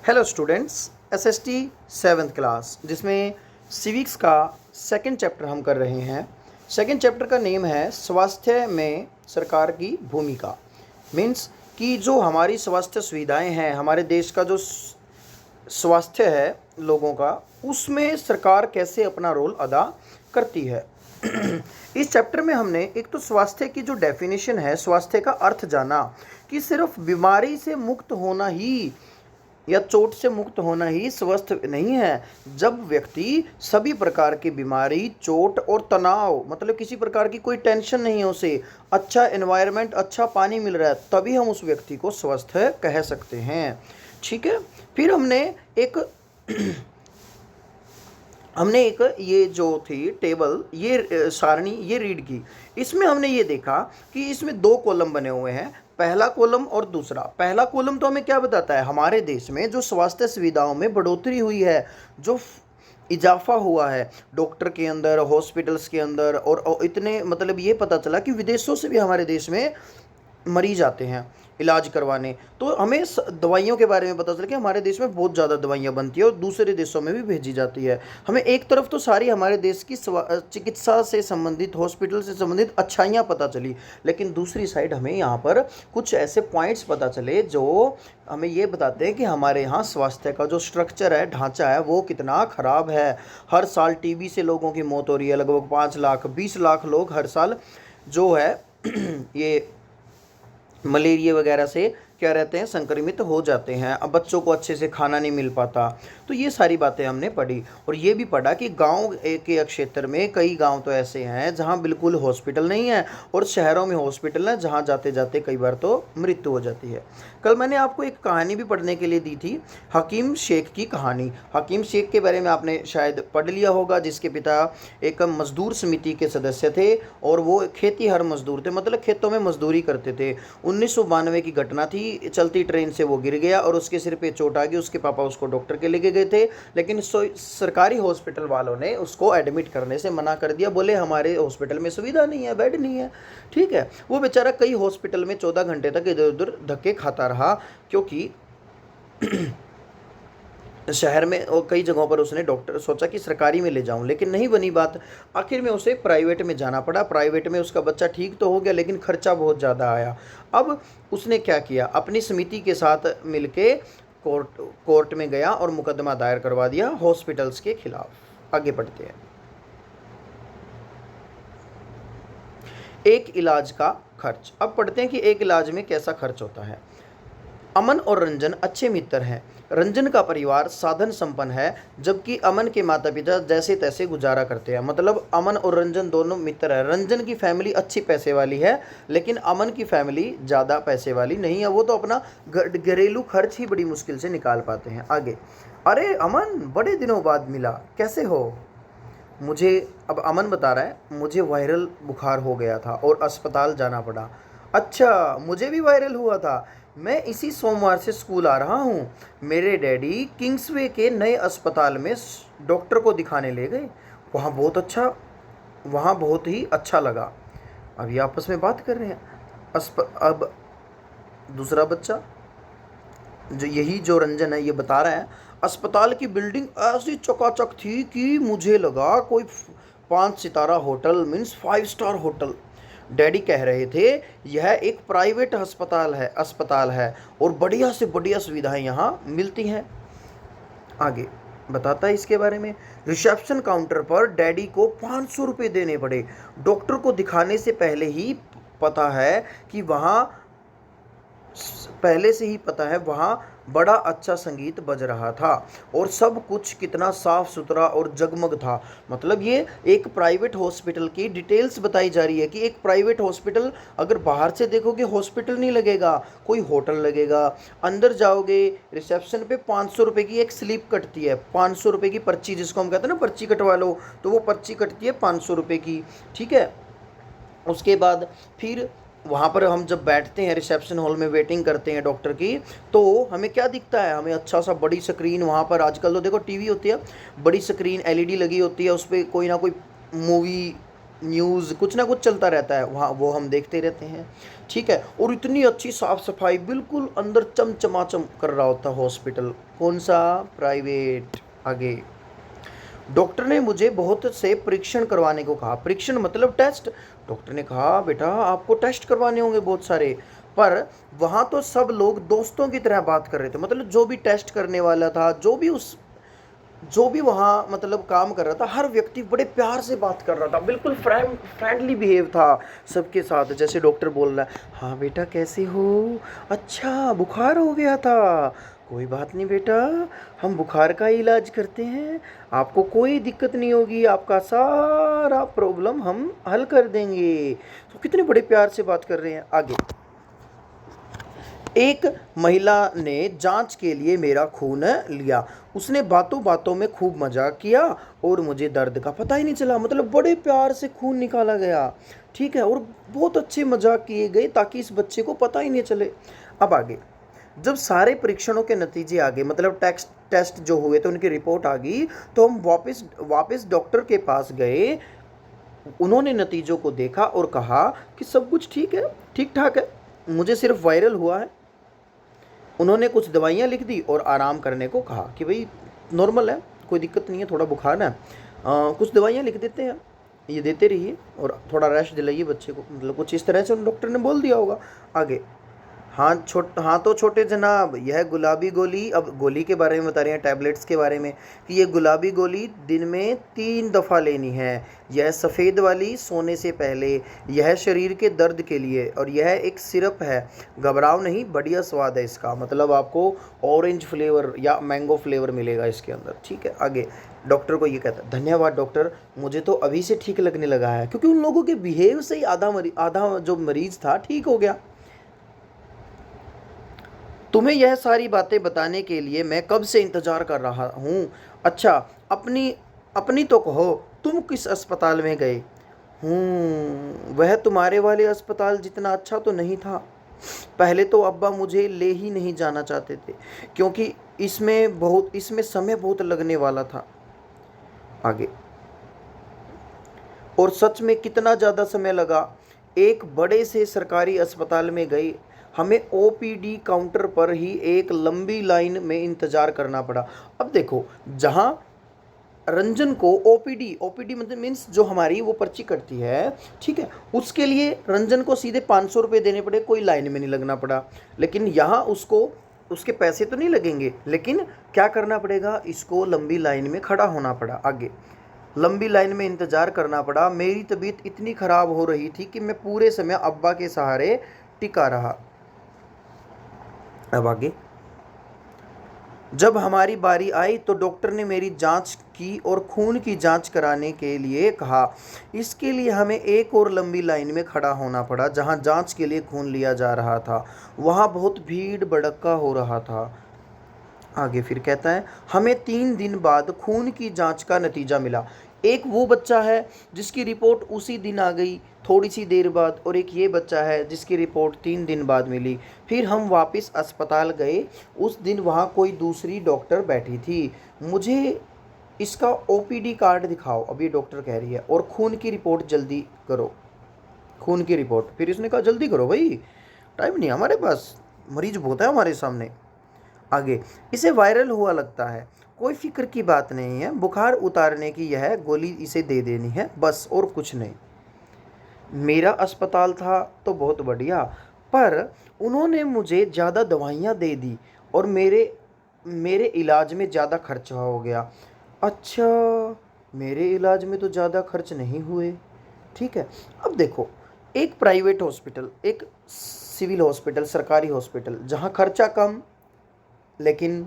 Hello students, SST 7th class जिसमें civics का second chapter हम कर रहे हैं। सेकंड चैप्टर का नेम है स्वास्थ्य में सरकार की भूमिका। मीन्स कि जो हमारी स्वास्थ्य सुविधाएं हैं, हमारे देश का जो स्वास्थ्य है लोगों का, उसमें सरकार कैसे अपना रोल अदा करती है। इस चैप्टर में हमने एक तो स्वास्थ्य की जो डेफिनेशन है, स्वास्थ्य का अर्थ जाना कि सिर्फ बीमारी से मुक्त होना ही या चोट से मुक्त होना ही स्वस्थ नहीं है। जब व्यक्ति सभी प्रकार की बीमारी, चोट और तनाव, मतलब किसी प्रकार की कोई टेंशन नहीं है उसे, अच्छा एनवायरनमेंट, अच्छा पानी मिल रहा है, तभी हम उस व्यक्ति को स्वस्थ कह सकते हैं। ठीक है। फिर हमने एक ये जो थी टेबल, ये सारणी ये रीड की। इसमें हमने ये देखा कि इसमें दो कॉलम बने हुए हैं, पहला कॉलम और दूसरा। पहला कॉलम तो हमें क्या बताता है, हमारे देश में जो स्वास्थ्य सुविधाओं में बढ़ोतरी हुई है, जो इजाफा हुआ है डॉक्टर के अंदर, हॉस्पिटल्स के अंदर, और इतने मतलब ये पता चला कि विदेशों से भी हमारे देश में मरीज आते हैं इलाज करवाने। तो हमें दवाइयों के बारे में पता चला कि हमारे देश में बहुत ज़्यादा दवाइयाँ बनती है और दूसरे देशों में भी भेजी जाती है। हमें एक तरफ तो सारी हमारे देश की चिकित्सा से संबंधित, हॉस्पिटल से संबंधित अच्छाइयाँ पता चली, लेकिन दूसरी साइड हमें यहाँ पर कुछ ऐसे पॉइंट्स पता चले जो हमें ये बताते हैं कि हमारे यहाँ स्वास्थ्य का जो स्ट्रक्चर है, ढांचा है, वो कितना ख़राब है। हर साल टीबी से लोगों की मौत हो रही है, लगभग 5 लाख 20 लाख लोग हर साल जो है ये मलेरिया वगैरह से क्या रहते हैं, संक्रमित हो जाते हैं। अब बच्चों को अच्छे से खाना नहीं मिल पाता। तो ये सारी बातें हमने पढ़ी, और ये भी पढ़ा कि गांव के क्षेत्र में कई गांव तो ऐसे हैं जहां बिल्कुल हॉस्पिटल नहीं है, और शहरों में हॉस्पिटल है जहां जाते जाते कई बार तो मृत्यु हो जाती है। कल मैंने आपको एक कहानी भी पढ़ने के लिए दी थी, हकीम शेख की कहानी। हकीम शेख के बारे में आपने शायद पढ़ लिया होगा, जिसके पिता एक मजदूर समिति के सदस्य थे और वो खेती हर मजदूर थे, मतलब खेतों में मजदूरी करते थे। 1992 की घटना थी, चलती ट्रेन से वो गिर गया और उसके सिर पे चोट आ गई। उसके पापा उसको डॉक्टर के लेके गए थे, लेकिन सरकारी हॉस्पिटल वालों ने उसको एडमिट करने से मना कर दिया। बोले हमारे हॉस्पिटल में सुविधा नहीं है, बेड नहीं है। ठीक है। वो बेचारा कई हॉस्पिटल में 14 घंटे तक इधर उधर धक्के खाता रहा, क्योंकि शहर में और कई जगहों पर उसने डॉक्टर सोचा कि सरकारी में ले जाऊं, लेकिन नहीं बनी बात। आखिर में उसे प्राइवेट में जाना पड़ा। प्राइवेट में उसका बच्चा ठीक तो हो गया, लेकिन खर्चा बहुत ज़्यादा आया। अब उसने क्या किया, अपनी समिति के साथ मिलके कोर्ट में गया और मुकदमा दायर करवा दिया हॉस्पिटल्स के खिलाफ। आगे बढ़ते हैं। एक इलाज का खर्च। अब पढ़ते हैं कि एक इलाज में कैसा खर्च होता है। अमन और रंजन अच्छे मित्र हैं। रंजन का परिवार साधन संपन्न है, जबकि अमन के माता पिता जैसे तैसे गुजारा करते हैं। मतलब अमन और रंजन दोनों मित्र हैं। रंजन की फैमिली अच्छी पैसे वाली है, लेकिन अमन की फैमिली ज़्यादा पैसे वाली नहीं है। वो तो अपना घरेलू खर्च ही बड़ी मुश्किल से निकाल पाते हैं। आगे, अरे अमन, बड़े दिनों बाद मिला, कैसे हो? मुझे, अब अमन बता रहा है, मुझे वायरल बुखार हो गया था और अस्पताल जाना पड़ा। अच्छा, मुझे भी वायरल हुआ था। मैं इसी सोमवार से स्कूल आ रहा हूँ। मेरे डैडी किंग्सवे के नए अस्पताल में डॉक्टर को दिखाने ले गए। वहाँ बहुत ही अच्छा लगा। अभी आपस में बात कर रहे हैं। अब दूसरा बच्चा, जो रंजन है, ये बता रहा है, अस्पताल की बिल्डिंग ऐसी चकाचक थी कि मुझे लगा कोई 5 सितारा hotel, means 5 star hotel. Daddy कह रहे थे यह एक प्राइवेट अस्पताल है और बढ़िया से बढ़िया सुविधाएं यहाँ मिलती हैं। आगे बताता है इसके बारे में। रिसेप्शन काउंटर पर डैडी को 500 रुपये देने पड़े। डॉक्टर को दिखाने से पहले से ही पता है वहाँ बड़ा अच्छा संगीत बज रहा था और सब कुछ कितना साफ सुथरा और जगमग था। मतलब ये एक प्राइवेट हॉस्पिटल की डिटेल्स बताई जा रही है कि एक प्राइवेट हॉस्पिटल, अगर बाहर से देखोगे हॉस्पिटल नहीं लगेगा, कोई होटल लगेगा। अंदर जाओगे, रिसेप्शन पे 500 रुपये की एक स्लिप कटती है, 500 रुपये की पर्ची, जिसको हम कहते हैं ना पर्ची कटवा लो, तो वो पर्ची कटती है 500 रुपये की। ठीक है। उसके बाद फिर वहाँ पर हम जब बैठते हैं रिसेप्शन हॉल में, वेटिंग करते हैं डॉक्टर की, तो हमें क्या दिखता है, हमें अच्छा सा बड़ी स्क्रीन, वहाँ पर आजकल तो देखो टीवी होती है, बड़ी स्क्रीन एलईडी लगी होती है, उस पर कोई ना कोई मूवी न्यूज़ कुछ ना कुछ चलता रहता है वहाँ, वो हम देखते रहते हैं, ठीक है। और इतनी अच्छी साफ सफाई, बिल्कुल अंदर चमचमाचम कर रहा होता हॉस्पिटल। कौन सा? प्राइवेट। आगे, डॉक्टर ने मुझे बहुत से परीक्षण करवाने को कहा। परीक्षण मतलब टेस्ट। डॉक्टर ने कहा बेटा आपको टेस्ट करवाने होंगे बहुत सारे। पर वहाँ तो सब लोग दोस्तों की तरह बात कर रहे थे, मतलब जो भी टेस्ट करने वाला था, जो भी वहाँ मतलब काम कर रहा था, हर व्यक्ति बड़े प्यार से बात कर रहा था, बिल्कुल फ्रेंडली बिहेव था सबके साथ। जैसे डॉक्टर बोल रहा है, हाँ बेटा कैसे हो, अच्छा बुखार हो गया था, कोई बात नहीं बेटा, हम बुखार का इलाज करते हैं, आपको कोई दिक्कत नहीं होगी, आपका सारा प्रॉब्लम हम हल कर देंगे। तो कितने बड़े प्यार से बात कर रहे हैं। आगे, एक महिला ने जांच के लिए मेरा खून लिया। उसने बातों बातों में खूब मजाक किया और मुझे दर्द का पता ही नहीं चला। मतलब बड़े प्यार से खून निकाला गया, ठीक है, और बहुत अच्छे मजाक किए गए ताकि इस बच्चे को पता ही नहीं चले। अब आगे, जब सारे परीक्षणों के नतीजे आ गए, मतलब टेस्ट जो हुए तो उनकी रिपोर्ट आ गई, तो हम वापस डॉक्टर के पास गए। उन्होंने नतीजों को देखा और कहा कि सब कुछ ठीक है, ठीक ठाक है, मुझे सिर्फ वायरल हुआ है। उन्होंने कुछ दवाइयाँ लिख दी और आराम करने को कहा कि भाई नॉर्मल है, कोई दिक्कत नहीं है, थोड़ा बुखार है, कुछ दवाइयाँ लिख देते हैं, ये देते रहिए और थोड़ा रेस्ट दिलाइए बच्चे को, मतलब कुछ इस तरह से उन डॉक्टर ने बोल दिया होगा। आगे, हाँ तो छोटे जनाब, यह गुलाबी गोली, अब गोली के बारे में बता रहे हैं, टैबलेट्स के बारे में, कि ये गुलाबी गोली दिन में 3 दफ़ा लेनी है। यह सफ़ेद वाली सोने से पहले, यह शरीर के दर्द के लिए, और यह एक सिरप है, घबराओ नहीं, बढ़िया स्वाद है इसका, मतलब आपको ऑरेंज फ्लेवर या मैंगो फ्लेवर मिलेगा इसके अंदर, ठीक है। आगे, डॉक्टर को ये कहता है, धन्यवाद डॉक्टर, मुझे तो अभी से ठीक लगने लगा है, क्योंकि उन लोगों के बिहेव से ही आधा जो मरीज था ठीक हो गया। तुम्हें यह सारी बातें बताने के लिए मैं कब से इंतज़ार कर रहा हूँ। अच्छा, अपनी अपनी तो कहो, तुम किस अस्पताल में गए? वह तुम्हारे वाले अस्पताल जितना अच्छा तो नहीं था। पहले तो अब्बा मुझे ले ही नहीं जाना चाहते थे, क्योंकि इसमें समय बहुत लगने वाला था। आगे, और सच में कितना ज़्यादा समय लगा। एक बड़े से सरकारी अस्पताल में गए, हमें ओपीडी काउंटर पर ही एक लंबी लाइन में इंतज़ार करना पड़ा। अब देखो, जहाँ रंजन को ओपीडी मतलब मीन्स जो हमारी वो पर्ची कटती है, ठीक है, उसके लिए रंजन को सीधे 500 रुपये देने पड़े, कोई लाइन में नहीं लगना पड़ा। लेकिन यहाँ उसको उसके पैसे तो नहीं लगेंगे, लेकिन क्या करना पड़ेगा, इसको लंबी लाइन में खड़ा होना पड़ा। आगे, लंबी लाइन में इंतज़ार करना पड़ा। मेरी तबीयत इतनी ख़राब हो रही थी कि मैं पूरे समय अब्बा के सहारे टिका रहा। अब आगे, जब हमारी बारी आई तो डॉक्टर ने मेरी जांच की और खून की जांच कराने के लिए कहा। इसके लिए हमें एक और लंबी लाइन में खड़ा होना पड़ा, जहां जांच के लिए खून लिया जा रहा था। वहां बहुत भीड़ भड़क्का हो रहा था। आगे फिर कहता है, हमें 3 दिन बाद खून की जांच का नतीजा मिला। एक वो बच्चा है जिसकी रिपोर्ट उसी दिन आ गई थोड़ी सी देर बाद, और एक ये बच्चा है जिसकी रिपोर्ट 3 दिन बाद मिली। फिर हम वापस अस्पताल गए। उस दिन वहाँ कोई दूसरी डॉक्टर बैठी थी। मुझे इसका ओपीडी कार्ड दिखाओ, अब ये डॉक्टर कह रही है, और खून की रिपोर्ट जल्दी करो, खून की रिपोर्ट। फिर इसने कहा जल्दी करो भाई, टाइम नहीं हमारे पास, मरीज बहुत है हमारे सामने। आगे, इसे वायरल हुआ लगता है, कोई फिक्र की बात नहीं है, बुखार उतारने की यह गोली इसे दे देनी है बस, और कुछ नहीं। मेरा अस्पताल था तो बहुत बढ़िया, पर उन्होंने मुझे ज़्यादा दवाइयाँ दे दी और मेरे मेरे इलाज में ज़्यादा खर्चा हो गया। अच्छा, मेरे इलाज में तो ज़्यादा खर्च नहीं हुए, ठीक है। अब देखो, एक प्राइवेट हॉस्पिटल, एक सिविल हॉस्पिटल, सरकारी हॉस्पिटल, जहाँ खर्चा कम लेकिन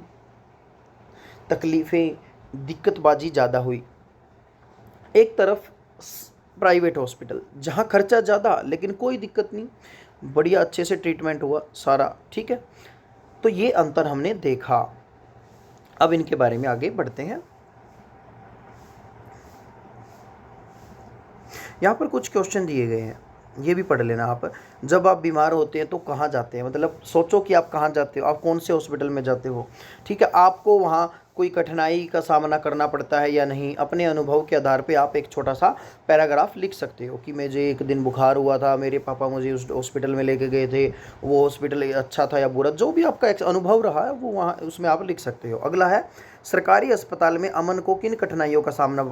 तकलीफ़ें, दिक्कतबाजी ज़्यादा हुई। एक तरफ प्राइवेट हॉस्पिटल जहाँ खर्चा ज़्यादा लेकिन कोई दिक्कत नहीं, बढ़िया अच्छे से ट्रीटमेंट हुआ सारा, ठीक है। तो ये अंतर हमने देखा। अब इनके बारे में आगे बढ़ते हैं। यहाँ पर कुछ क्वेश्चन दिए गए हैं, ये भी पढ़ लेना आप। जब आप बीमार होते हैं तो कहाँ जाते हैं, मतलब सोचो कि आप कहाँ जाते हो, आप कौन से हॉस्पिटल में जाते हो। ठीक है, आपको वहाँ कोई कठिनाई का सामना करना पड़ता है या नहीं, अपने अनुभव के आधार पे आप एक छोटा सा पैराग्राफ लिख सकते हो कि मुझे एक दिन बुखार हुआ था, मेरे पापा मुझे उस हॉस्पिटल में लेके गए थे, वो हॉस्पिटल अच्छा था या बुरा, जो भी आपका एक अनुभव रहा है वो वहाँ उसमें आप लिख सकते हो। अगला है, सरकारी अस्पताल में अमन को किन कठिनाइयों का सामना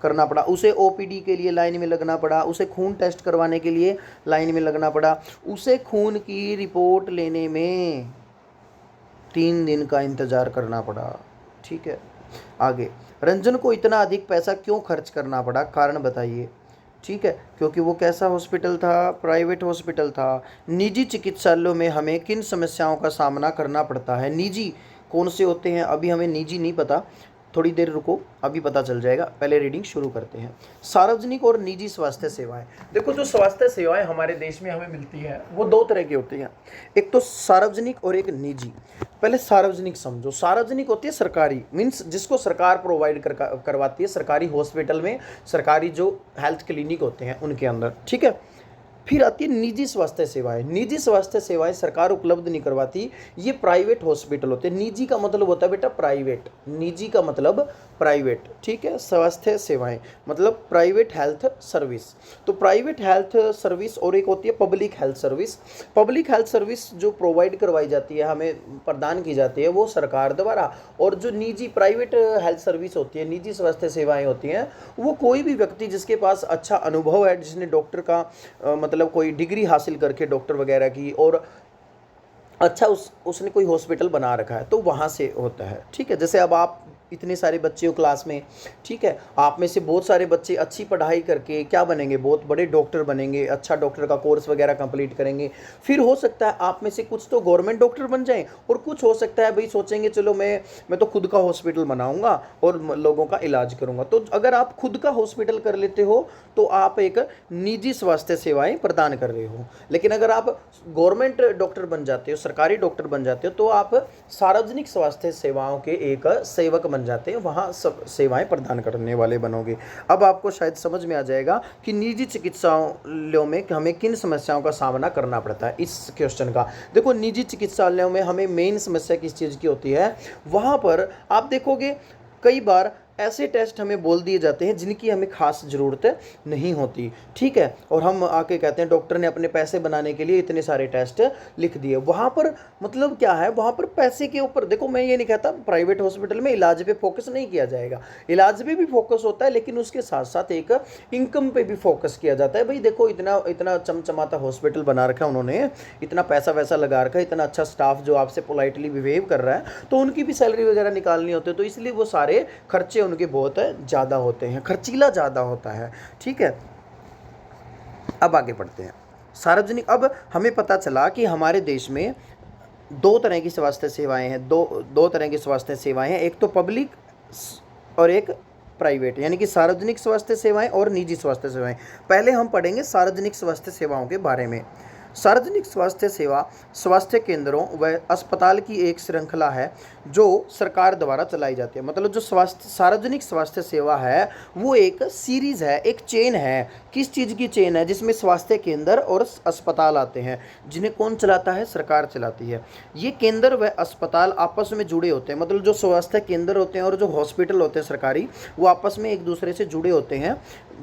करना पड़ा। उसे ओपीडी के लिए लाइन में लगना पड़ा, उसे खून टेस्ट करवाने के लिए लाइन में लगना पड़ा, उसे खून की रिपोर्ट लेने में 3 दिन का इंतज़ार करना पड़ा। ठीक है, आगे, रंजन को इतना अधिक पैसा क्यों खर्च करना पड़ा, कारण बताइए। ठीक है, क्योंकि वो कैसा हॉस्पिटल था, प्राइवेट हॉस्पिटल था। निजी चिकित्सालयों में हमें किन समस्याओं का सामना करना पड़ता है। निजी कौन से होते हैं, अभी हमें निजी नहीं पता, थोड़ी देर रुको, अभी पता चल जाएगा, पहले रीडिंग शुरू करते हैं। सार्वजनिक और निजी स्वास्थ्य सेवाएं। देखो, जो स्वास्थ्य सेवाएं हमारे देश में हमें मिलती हैं वो दो तरह की होती हैं, एक तो सार्वजनिक और एक निजी। पहले सार्वजनिक समझो। सार्वजनिक होती है सरकारी, मीन्स जिसको सरकार प्रोवाइड करवाती है, सरकारी हॉस्पिटल में, सरकारी जो हेल्थ क्लिनिक होते हैं उनके अंदर। ठीक है, फिर आती है निजी स्वास्थ्य सेवाएं। निजी स्वास्थ्य सेवाएं सरकार उपलब्ध नहीं करवाती, ये प्राइवेट हॉस्पिटल होते हैं। निजी का मतलब होता है बेटा प्राइवेट, निजी का मतलब प्राइवेट। ठीक है, स्वास्थ्य सेवाएं मतलब प्राइवेट हेल्थ सर्विस। तो प्राइवेट हेल्थ सर्विस और एक होती है public health service. Public health service जो प्रोवाइड करवाई जाती है, हमें प्रदान की जाती है, वो सरकार द्वारा। और जो निजी प्राइवेट हेल्थ सर्विस होती है, निजी स्वास्थ्य सेवाएं होती हैं, वो कोई भी व्यक्ति जिसके पास अच्छा अनुभव है, जिसने डॉक्टर का मतलब कोई डिग्री हासिल करके डॉक्टर वगैरह की, और अच्छा उसने कोई हॉस्पिटल बना रखा है, तो वहाँ से होता है। ठीक है, जैसे अब आप इतने सारे बच्चे हो क्लास में, ठीक है, आप में से बहुत सारे बच्चे अच्छी पढ़ाई करके क्या बनेंगे, बहुत बड़े डॉक्टर बनेंगे, अच्छा डॉक्टर का कोर्स वगैरह कंप्लीट करेंगे। फिर हो सकता है आप में से कुछ तो गवर्नमेंट डॉक्टर बन जाएं, और कुछ हो सकता है भाई सोचेंगे चलो मैं तो खुद का हॉस्पिटल बनाऊंगा और लोगों का इलाज करूंगा। तो अगर आप खुद का हॉस्पिटल कर लेते हो तो आप एक निजी स्वास्थ्य सेवाएं प्रदान कर रहे हो। लेकिन अगर आप गवर्नमेंट डॉक्टर बन जाते हो, सरकारी डॉक्टर बन जाते हो, तो आप सार्वजनिक स्वास्थ्य सेवाओं के एक सेवक बन जाते हैं, वहाँ सब सेवाएं प्रदान करने वाले बनोगे। अब आपको शायद समझ में आ जाएगा कि निजी चिकित्सालयों में हमें किन समस्याओं का सामना करना पड़ता है। इस क्वेश्चन का देखो, निजी चिकित्सालयों में हमें मेन समस्या किस चीज़ की होती है, वहाँ पर आप देखोगे कई बार ऐसे टेस्ट हमें बोल दिए जाते हैं जिनकी हमें खास ज़रूरत नहीं होती। ठीक है, और हम आके कहते हैं डॉक्टर ने अपने पैसे बनाने के लिए इतने सारे टेस्ट लिख दिए। वहाँ पर मतलब क्या है, वहाँ पर पैसे के ऊपर, देखो मैं ये नहीं कहता प्राइवेट हॉस्पिटल में इलाज पे फोकस नहीं किया जाएगा, इलाज पे भी फोकस होता है, लेकिन उसके साथ साथ एक इनकम पे भी फोकस किया जाता है। भाई देखो, इतना इतना चमचमाता हॉस्पिटल बना रखा है उन्होंने, इतना पैसा वैसा लगा रखा है, इतना अच्छा स्टाफ जो आपसे पोलाइटली बिहेव कर रहा है, तो उनकी भी सैलरी वगैरह निकालनी होती है, तो इसलिए वो सारे खर्चे उनके बहुत ज़्यादा होते हैं, खर्चीला ज़्यादा होता है। ठीक है, अब आगे बढ़ते हैं। सार्वजनिक, अब हमें पता चला कि हमारे देश में दो तरह की स्वास्थ्य सेवाएं हैं, दो तरह की स्वास्थ्य सेवाएं हैं, एक तो पब्लिक और एक प्राइवेट, यानी कि सार्वजनिक स्वास्थ्य सेवाएं और निजी स्वास्थ्य सेवाएं। पहले हम पढ़ेंगे सार्वजनिक स्वास्थ्य सेवाओं के बारे में। सार्वजनिक स्वास्थ्य सेवा स्वास्थ्य केंद्रों व अस्पताल की एक श्रृंखला है जो सरकार द्वारा चलाई जाती है। मतलब जो सार्वजनिक स्वास्थ्य सेवा है वो एक सीरीज़ है, एक चेन है। किस चीज़ की चेन है, जिसमें स्वास्थ्य केंद्र और अस्पताल आते हैं, जिन्हें कौन चलाता है, सरकार चलाती है। ये केंद्र व अस्पताल आपस में जुड़े होते हैं, मतलब जो स्वास्थ्य केंद्र होते हैं और जो हॉस्पिटल होते हैं सरकारी, वो आपस में एक दूसरे से जुड़े होते हैं।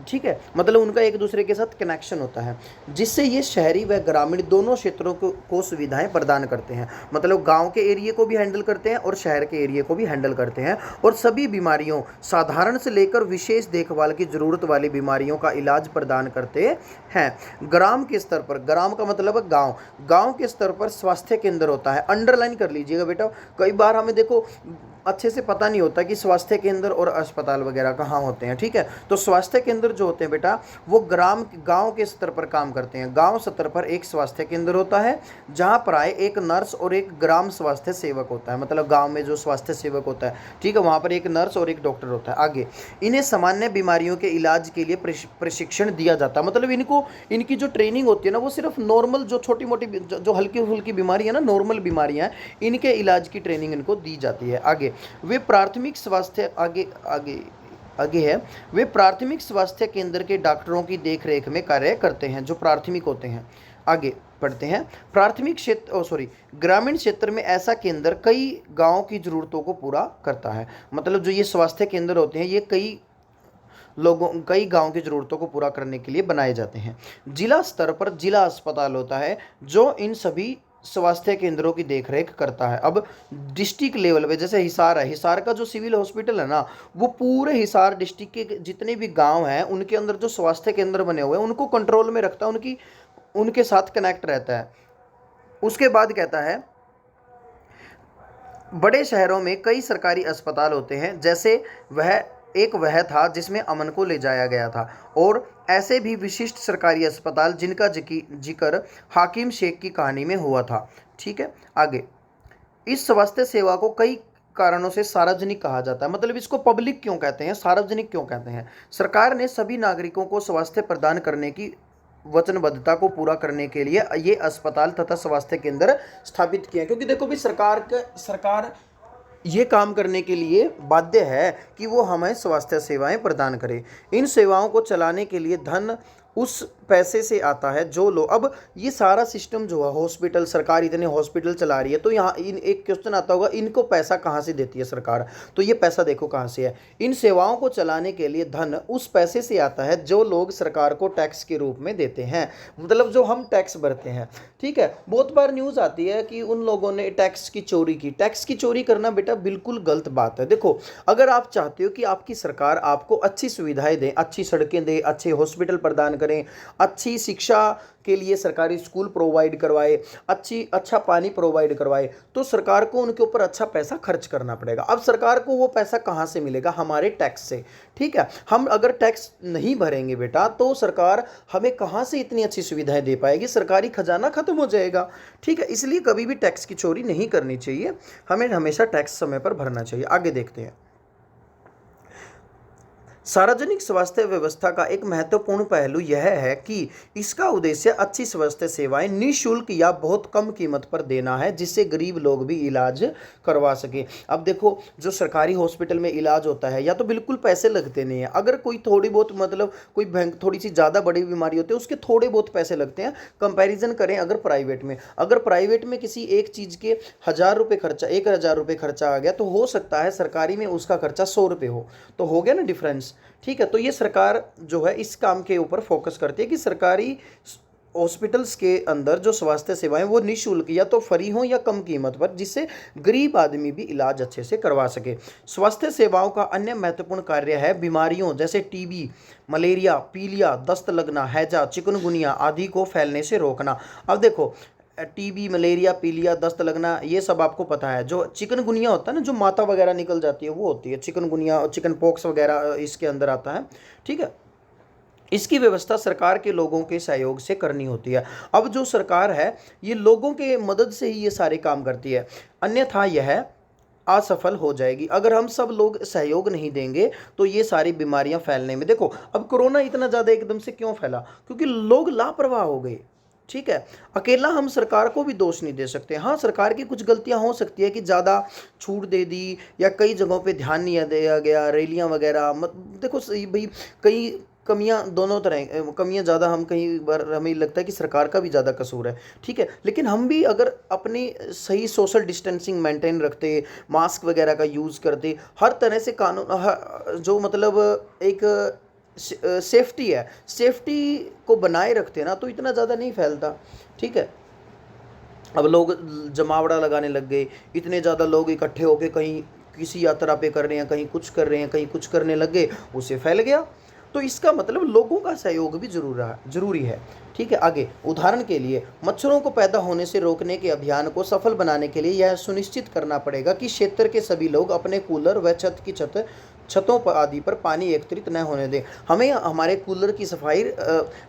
ठीक है, मतलब उनका एक दूसरे के साथ कनेक्शन होता है, जिससे ये शहरी व ग्रामीण दोनों क्षेत्रों को सुविधाएं प्रदान करते हैं। मतलब गांव के एरिया को भी हैंडल करते हैं और शहर के एरिया को भी हैंडल करते हैं, और सभी बीमारियों, साधारण से लेकर विशेष देखभाल की जरूरत वाली बीमारियों का इलाज प्रदान करते हैं। ग्राम के स्तर पर, ग्राम का मतलब है गांव, गांव के स्तर पर स्वास्थ्य केंद्र होता है। अंडरलाइन कर लीजिएगा बेटा, कई बार हमें देखो अच्छे से पता नहीं होता कि स्वास्थ्य केंद्र और अस्पताल वगैरह कहाँ होते हैं। ठीक है, तो स्वास्थ्य केंद्र जो होते हैं बेटा, वो गांव के स्तर पर काम करते हैं। गांव स्तर पर एक स्वास्थ्य केंद्र होता है जहां प्राय एक नर्स और एक ग्राम स्वास्थ्य सेवक होता है। मतलब गांव में जो स्वास्थ्य सेवक होता है, ठीक है, वहां पर एक नर्स और एक डॉक्टर होता है। आगे, इन्हें सामान्य बीमारियों के इलाज के लिए प्रशिक्षण दिया जाता है। मतलब इनकी जो ट्रेनिंग होती है ना, वो सिर्फ नॉर्मल जो छोटी मोटी जो हल्की फुल्की बीमारी है ना, नॉर्मल बीमारियां, इनके इलाज की ट्रेनिंग इनको दी जाती है। आगे, वे प्राथमिक स्वास्थ्य आगे है, वे प्राथमिक स्वास्थ्य केंद्र के डॉक्टरों की देखरेख में कार्य करते हैं, जो प्राथमिक होते हैं। आगे पढ़ते हैं। प्राथमिक क्षेत्र ग्रामीण क्षेत्र में ऐसा केंद्र कई गांव की ज़रूरतों को पूरा करता है। मतलब जो ये स्वास्थ्य केंद्र होते हैं ये कई गांव की ज़रूरतों को पूरा करने के लिए बनाए जाते हैं। जिला स्तर पर जिला अस्पताल होता है जो इन सभी स्वास्थ्य केंद्रों की देखरेख करता है। अब डिस्ट्रिक्ट लेवल पे जैसे हिसार है, हिसार का जो सिविल हॉस्पिटल है ना, वो पूरे हिसार डिस्ट्रिक्ट के जितने भी गांव हैं उनके अंदर जो स्वास्थ्य केंद्र बने हुए हैं उनको कंट्रोल में रखता है, उनके साथ कनेक्ट रहता है। उसके बाद कहता है बड़े शहरों में कई सरकारी अस्पताल होते हैं, जैसे वह था जिसमें अमन को ले जाया गया था, और ऐसे भी विशिष्ट सरकारी अस्पताल जिनका जिक्र हाकिम शेख की कहानी में हुआ था। ठीक है, आगे इस स्वास्थ्य सेवा को कई कारणों से सार्वजनिक कहा जाता है। मतलब इसको पब्लिक क्यों कहते हैं, सार्वजनिक क्यों कहते हैं? सरकार ने सभी नागरिकों को स्वास्थ्य प्रदान करने की वचनबद्धता को पूरा करने के लिए ये अस्पताल तथा स्वास्थ्य केंद्र स्थापित किए हैं। क्योंकि देखो भी सरकार ये काम करने के लिए बाध्य है कि वो हमें स्वास्थ्य सेवाएं प्रदान करे। इन सेवाओं को चलाने के लिए धन उस पैसे से आता है जो लोग, अब ये सारा सिस्टम जो है हॉस्पिटल, सरकार इतने हॉस्पिटल चला रही है, तो यहाँ एक क्वेश्चन आता होगा इनको पैसा कहाँ से देती है सरकार? तो ये पैसा देखो कहाँ से है। इन सेवाओं को चलाने के लिए धन उस पैसे से आता है जो लोग सरकार को टैक्स के रूप में देते हैं, मतलब जो हम टैक्स भरते हैं। ठीक है, बहुत बार न्यूज़ आती है कि उन लोगों ने टैक्स की चोरी की। टैक्स की चोरी करना बेटा बिल्कुल गलत बात है। देखो, अगर आप चाहते हो कि आपकी सरकार आपको अच्छी सुविधाएं दे, अच्छी सड़कें दे, अच्छे हॉस्पिटल प्रदान करें, अच्छी शिक्षा के लिए सरकारी स्कूल प्रोवाइड करवाए, अच्छा पानी प्रोवाइड करवाए, तो सरकार को उनके ऊपर अच्छा पैसा खर्च करना पड़ेगा। अब सरकार को वो पैसा कहाँ से मिलेगा? हमारे टैक्स से। ठीक है, हम अगर टैक्स नहीं भरेंगे बेटा तो सरकार हमें कहाँ से इतनी अच्छी सुविधाएं दे पाएगी? सरकारी खजाना खत्म हो जाएगा। ठीक है, इसलिए कभी भी टैक्स की चोरी नहीं करनी चाहिए, हमें हमेशा टैक्स समय पर भरना चाहिए। आगे देखते हैं। सार्वजनिक स्वास्थ्य व्यवस्था का एक महत्वपूर्ण पहलू यह है कि इसका उद्देश्य अच्छी स्वास्थ्य सेवाएं निःशुल्क या बहुत कम कीमत पर देना है, जिससे गरीब लोग भी इलाज करवा सके। अब देखो, जो सरकारी हॉस्पिटल में इलाज होता है या तो बिल्कुल पैसे लगते नहीं है, अगर कोई थोड़ी बहुत मतलब कोई थोड़ी सी ज़्यादा बड़ी बीमारी होती है उसके थोड़े बहुत पैसे लगते हैं। कंपैरिजन करें अगर प्राइवेट में किसी एक चीज़ के 1,000 रुपये खर्चा, 1,000 रुपये खर्चा आ गया, तो हो सकता है सरकारी में उसका खर्चा 100 रुपये हो, तो हो गया ना डिफरेंस। ठीक है, तो ये सरकार जो है इस काम के ऊपर फोकस करती है कि सरकारी हॉस्पिटल्स के अंदर जो स्वास्थ्य सेवाएं वो निःशुल्क या तो फ्री हों या कम कीमत पर, जिससे गरीब आदमी भी इलाज अच्छे से करवा सके। स्वास्थ्य सेवाओं का अन्य महत्वपूर्ण कार्य है बीमारियों जैसे टीबी, मलेरिया, पीलिया, दस्त लगना, हैजा, चिकनगुनिया आदि को फैलने से रोकना। अब देखो, टीबी, मलेरिया, पीलिया, दस्त लगना, ये सब आपको पता है। जो चिकनगुनिया होता है ना, जो माता वगैरह निकल जाती है, वो होती है चिकनगुनिया, चिकन पॉक्स वगैरह इसके अंदर आता है। ठीक है, इसकी व्यवस्था सरकार के लोगों के सहयोग से करनी होती है। अब जो सरकार है ये लोगों के मदद से ही ये सारे काम करती है, अन्यथा यह असफल हो जाएगी। अगर हम सब लोग सहयोग नहीं देंगे तो ये सारी बीमारियां फैलने में, देखो अब कोरोना इतना ज़्यादा एकदम से क्यों फैला? क्योंकि लोग लापरवाह हो गए। ठीक है, अकेला हम सरकार को भी दोष नहीं दे सकते। हाँ, सरकार की कुछ गलतियां हो सकती है कि ज़्यादा छूट दे दी या कई जगहों पे ध्यान नहीं दिया गया, रैलियां वगैरह देखो भाई, कई कमियां, दोनों तरह कमियां ज़्यादा, हम कई बार हमें लगता है कि सरकार का भी ज़्यादा कसूर है। ठीक है, लेकिन हम भी अगर अपनी सही सोशल डिस्टेंसिंग मेंटेन रखते, मास्क वगैरह का यूज़ करते, हर तरह से कानून जो मतलब एक सेफ्टी है, सेफ्टी को बनाए रखते ना, तो इतना ज़्यादा नहीं फैलता। ठीक है, अब लोग जमावड़ा लगाने लग गए, इतने ज़्यादा लोग इकट्ठे होकर कहीं किसी यात्रा पे कर रहे हैं, कहीं कुछ कर रहे हैं, कहीं कुछ करने लग गए, उसे फैल गया। तो इसका मतलब लोगों का सहयोग भी जरूरी है। ठीक है, आगे उदाहरण के लिए मच्छरों को पैदा होने से रोकने के अभियान को सफल बनाने के लिए यह सुनिश्चित करना पड़ेगा कि क्षेत्र के सभी लोग अपने कूलर व छतों पर आदि पर पानी एकत्रित न होने दें। हमें हमारे कूलर की सफाई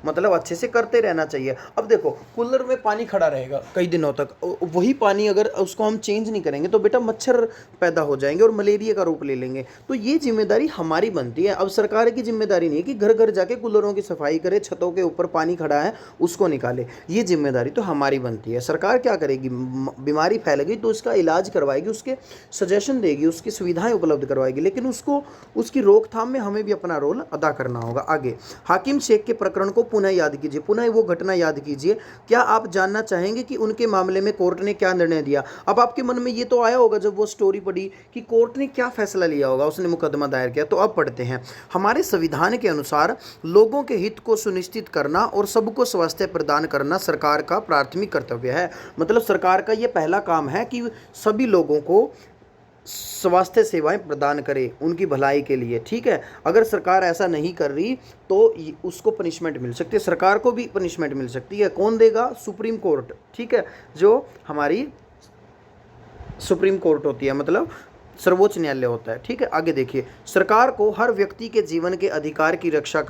मतलब अच्छे से करते रहना चाहिए। अब देखो, कूलर में पानी खड़ा रहेगा कई दिनों तक, वही पानी अगर उसको हम चेंज नहीं करेंगे तो बेटा मच्छर पैदा हो जाएंगे और मलेरिया का रूप ले लेंगे। तो ये जिम्मेदारी हमारी बनती है। अब सरकार की जिम्मेदारी नहीं है कि घर घर जाके कूलरों की सफाई करे, छतों के ऊपर पानी खड़ा है उसको निकाले, ये जिम्मेदारी तो हमारी बनती है। सरकार क्या करेगी? बीमारी फैल गई तो उसका इलाज करवाएगी, उसके सजेशन देगी, उसकी सुविधाएं उपलब्ध करवाएगी, लेकिन उसको उसकी रोकथाम में हमें भी अपना रोल अदा करना होगा। आगे, हाकिम शेख के प्रकरण को पुनः याद कीजिए, पुनः वो घटना याद कीजिए। क्या आप जानना चाहेंगे कि उनके मामले में कोर्ट ने क्या निर्णय दिया? अब आपके मन में ये तो आया होगा जब वो स्टोरी पढ़ी कि कोर्ट ने क्या फैसला लिया होगा, उसने मुकदमा दायर किया। तो अब पढ़ते हैं। हमारे संविधान के अनुसार लोगों के हित को सुनिश्चित करना और सबको स्वास्थ्य प्रदान करना सरकार का प्राथमिक कर्तव्य है। मतलब सरकार का ये पहला काम है कि सभी लोगों को स्वास्थ्य सेवाएं प्रदान करे उनकी भलाई के लिए। ठीक है, अगर सरकार ऐसा नहीं कर रही तो उसको पनिशमेंट मिल सकती है, सरकार को भी पनिशमेंट मिल सकती है। कौन देगा? Supreme court. ठीक है, जो हमारी सुप्रीम कोर्ट होती है, मतलब सर्वोच्च न्यायालय होता है। ठीक है, आगे देखिए। सरकार को हर व्यक्ति के जीवन के अधिकार की रक्षा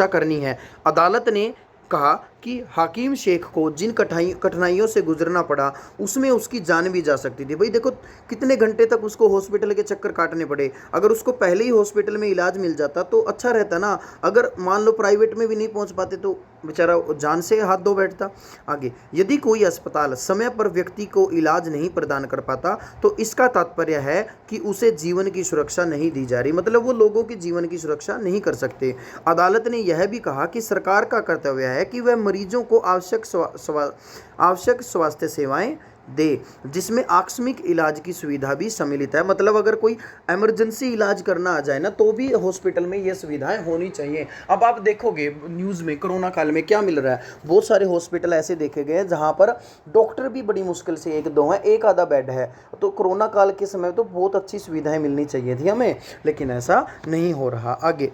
करनी है। अदालत ने कहा कि हाकिम शेख को जिन कठिनाइयों से गुजरना पड़ा उसमें उसकी जान भी जा सकती थी। भाई देखो, कितने घंटे तक उसको हॉस्पिटल के चक्कर काटने पड़े। अगर उसको पहले ही हॉस्पिटल में इलाज मिल जाता तो अच्छा रहता ना। अगर मान लो प्राइवेट में भी नहीं पहुंच पाते तो बेचारा जान से हाथ धो बैठता। आगे, यदि कोई अस्पताल समय पर व्यक्ति को इलाज नहीं प्रदान कर पाता तो इसका तात्पर्य है कि उसे जीवन की सुरक्षा नहीं दी जा रही, मतलब वो लोगों की जीवन की सुरक्षा नहीं कर सकते। अदालत ने यह भी कहा कि सरकार का कर्तव्य है कि वह मरीजों को आवश्यक स्वास्थ्य सेवाएं दे, जिसमें आकस्मिक इलाज की सुविधा भी सम्मिलित है। मतलब अगर कोई इमरजेंसी इलाज करना आ जाए ना तो भी हॉस्पिटल में ये सुविधाएं होनी चाहिए। अब आप देखोगे न्यूज़ में कोरोना काल में क्या मिल रहा है, बहुत सारे हॉस्पिटल ऐसे देखे गए हैं जहां पर डॉक्टर भी बड़ी मुश्किल से एक दो हैं, एक आधा बेड है। तो कोरोना काल के समय तो बहुत अच्छी सुविधाएं मिलनी चाहिए थी हमें, लेकिन ऐसा नहीं हो रहा। आगे,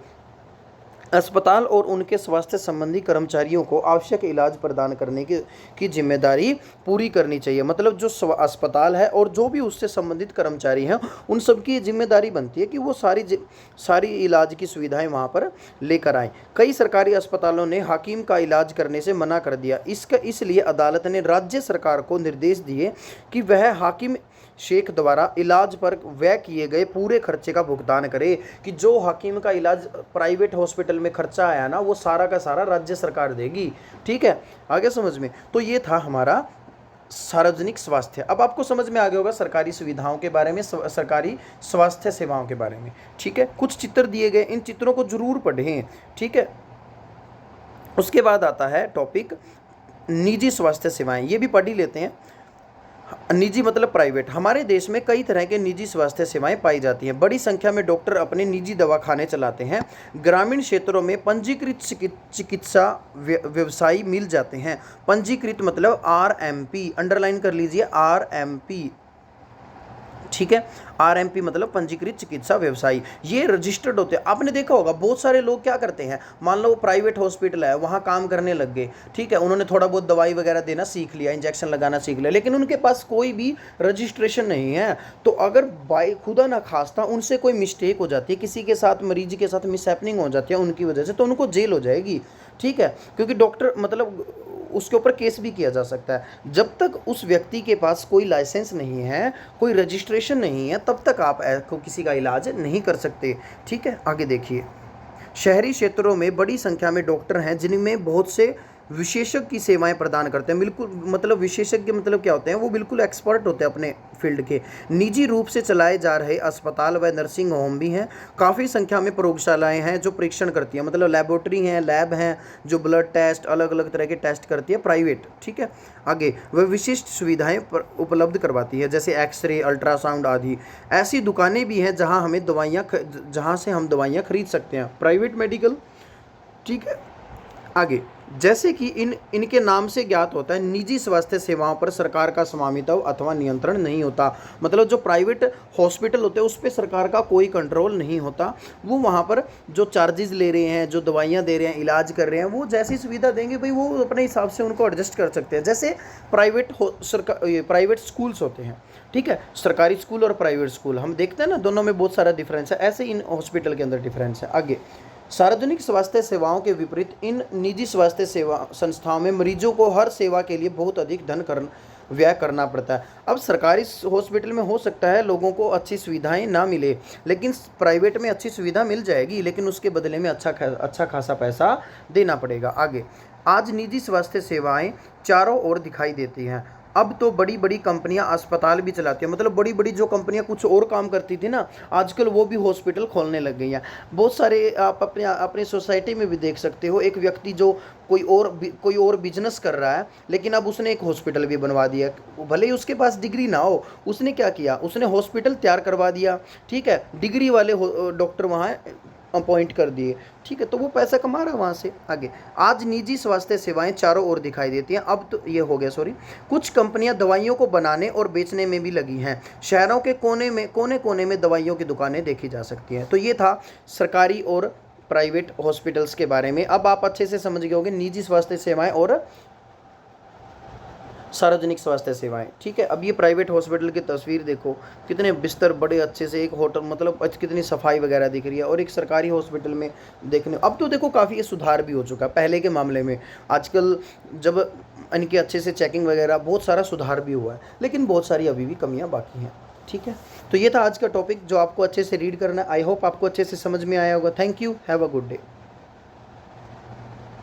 अस्पताल और उनके स्वास्थ्य संबंधी कर्मचारियों को आवश्यक इलाज प्रदान करने की जिम्मेदारी पूरी करनी चाहिए। मतलब जो अस्पताल है और जो भी उससे संबंधित कर्मचारी हैं उन सबकी जिम्मेदारी बनती है कि वो सारी इलाज की सुविधाएं वहाँ पर लेकर आएँ। कई सरकारी अस्पतालों ने हाकिम का इलाज करने से मना कर दिया। इसलिए अदालत ने राज्य सरकार को निर्देश दिए कि वह हाकिम शेख द्वारा इलाज पर व्यय किए गए पूरे खर्चे का भुगतान करे। कि जो हाकिम का इलाज प्राइवेट हॉस्पिटल में खर्चा आया ना वो सारा का सारा राज्य सरकार देगी। ठीक है, आगे समझ में। तो ये था हमारा सार्वजनिक स्वास्थ्य। अब आपको समझ में आ गया होगा सरकारी सुविधाओं के बारे में, सरकारी स्वास्थ्य सेवाओं के बारे में। ठीक है, कुछ चित्र दिए गए, इन चित्रों को जरूर पढ़ें। ठीक है, उसके बाद आता है टॉपिक निजी स्वास्थ्य सेवाएं, ये भी पढ़ ही लेते हैं। निजी मतलब प्राइवेट। हमारे देश में कई तरह के निजी स्वास्थ्य सेवाएं पाई जाती हैं। बड़ी संख्या में डॉक्टर अपने निजी दवाखाने चलाते हैं। ग्रामीण क्षेत्रों में पंजीकृत चिकित्सा व्यवसायी मिल जाते हैं। पंजीकृत मतलब RMP, अंडरलाइन कर लीजिए, RMP। ठीक है, RMP मतलब पंजीकृत चिकित्सा व्यवसायी। ये रजिस्टर्ड होते हैं। आपने देखा होगा बहुत सारे लोग क्या करते हैं, मान लो प्राइवेट हॉस्पिटल है, वहाँ काम करने लग गए। ठीक है, उन्होंने थोड़ा बहुत दवाई वगैरह देना सीख लिया, इंजेक्शन लगाना सीख लिया, लेकिन उनके पास कोई भी रजिस्ट्रेशन नहीं है। तो अगर बाई खुदा ना खास्ता उनसे कोई मिस्टेक हो जाती है, किसी के साथ, मरीज के साथ मिसहैपनिंग हो जाती है उनकी वजह से, तो उनको जेल हो जाएगी। ठीक है, क्योंकि डॉक्टर मतलब उसके ऊपर केस भी किया जा सकता है। जब तक उस व्यक्ति के पास कोई लाइसेंस नहीं है, कोई रजिस्ट्रेशन नहीं है, तब तक आप किसी का इलाज नहीं कर सकते। ठीक है, आगे देखिए। शहरी क्षेत्रों में बड़ी संख्या में डॉक्टर हैं जिनमें बहुत से विशेषज्ञ की सेवाएं प्रदान करते हैं। बिल्कुल मतलब विशेषज्ञ मतलब क्या होते हैं, वो बिल्कुल एक्सपर्ट होते हैं अपने फील्ड के। निजी रूप से चलाए जा रहे अस्पताल व नर्सिंग होम भी हैं। काफ़ी संख्या में प्रयोगशालाएं हैं जो परीक्षण करती हैं, मतलब लेबोरेटरी हैं, लैब हैं जो ब्लड टेस्ट, अलग अलग तरह के टेस्ट करती है, प्राइवेट। ठीक है, आगे, वह विशिष्ट सुविधाएं उपलब्ध करवाती है जैसे एक्सरे, अल्ट्रासाउंड आदि। ऐसी दुकानें भी हैं जहाँ से हम दवाइयाँ खरीद सकते हैं, प्राइवेट मेडिकल। ठीक है, आगे, जैसे कि इनके नाम से ज्ञात होता है, निजी स्वास्थ्य सेवाओं पर सरकार का स्वामित्व अथवा नियंत्रण नहीं होता। मतलब जो प्राइवेट हॉस्पिटल होते हैं उस पर सरकार का कोई कंट्रोल नहीं होता। वो वहाँ पर जो चार्जेस ले रहे हैं, जो दवाइयाँ दे रहे हैं, इलाज कर रहे हैं, वो जैसी सुविधा देंगे भाई वो अपने हिसाब से उनको एडजस्ट कर सकते हैं। जैसे प्राइवेट स्कूल्स होते हैं। ठीक है, सरकारी स्कूल और प्राइवेट स्कूल हम देखते हैं ना, दोनों में बहुत सारा डिफरेंस है, ऐसे इन हॉस्पिटल के अंदर डिफरेंस है। आगे, सार्वजनिक स्वास्थ्य सेवाओं के विपरीत इन निजी स्वास्थ्य सेवा संस्थाओं में मरीजों को हर सेवा के लिए बहुत अधिक व्यय करना पड़ता है। अब सरकारी हॉस्पिटल में हो सकता है लोगों को अच्छी सुविधाएं ना मिले, लेकिन प्राइवेट में अच्छी सुविधा मिल जाएगी, लेकिन उसके बदले में अच्छा खासा पैसा देना पड़ेगा। आगे, आज निजी स्वास्थ्य सेवाएं चारों ओर दिखाई देती हैं। अब तो बड़ी बड़ी कंपनियां अस्पताल भी चलाती हैं, मतलब बड़ी बड़ी जो कंपनियां कुछ और काम करती थी ना, आजकल वो भी हॉस्पिटल खोलने लग गई हैं। बहुत सारे आप अपने अपने सोसाइटी में भी देख सकते हो, एक व्यक्ति जो कोई और बिजनेस कर रहा है, लेकिन अब उसने एक हॉस्पिटल भी बनवा दिया। भले ही उसके पास डिग्री ना हो, उसने क्या किया, उसने हॉस्पिटल तैयार करवा दिया, ठीक है, डिग्री वाले डॉक्टर वहाँ अपॉइंट कर दिए, ठीक है, तो वो पैसा कमा रहा है वहाँ से आगे। आज निजी स्वास्थ्य सेवाएं चारों ओर दिखाई देती हैं। अब तो ये हो गया, सॉरी, कुछ कंपनियां दवाइयों को बनाने और बेचने में भी लगी हैं। शहरों के कोने कोने में दवाइयों की दुकानें देखी जा सकती हैं। तो ये था सरकारी और प्राइवेट हॉस्पिटल्स के बारे में। अब आप अच्छे से समझ गए होंगे निजी स्वास्थ्य सेवाएं और सार्वजनिक स्वास्थ्य सेवाएं, ठीक है। अब ये प्राइवेट हॉस्पिटल की तस्वीर देखो, कितने बिस्तर बड़े अच्छे से, एक होटल, मतलब कितनी सफाई वगैरह दिख रही है। और एक सरकारी हॉस्पिटल में देखने, अब तो देखो काफ़ी ये सुधार भी हो चुका है पहले के मामले में। आजकल जब इनके अच्छे से चेकिंग वगैरह, बहुत सारा सुधार भी हुआ है, लेकिन बहुत सारी अभी भी कमियाँ बाकी हैं, ठीक है। तो ये था आज का टॉपिक जो आपको अच्छे से रीड करना है। आई होप आपको अच्छे से समझ में आया होगा। Thank you, have a good day.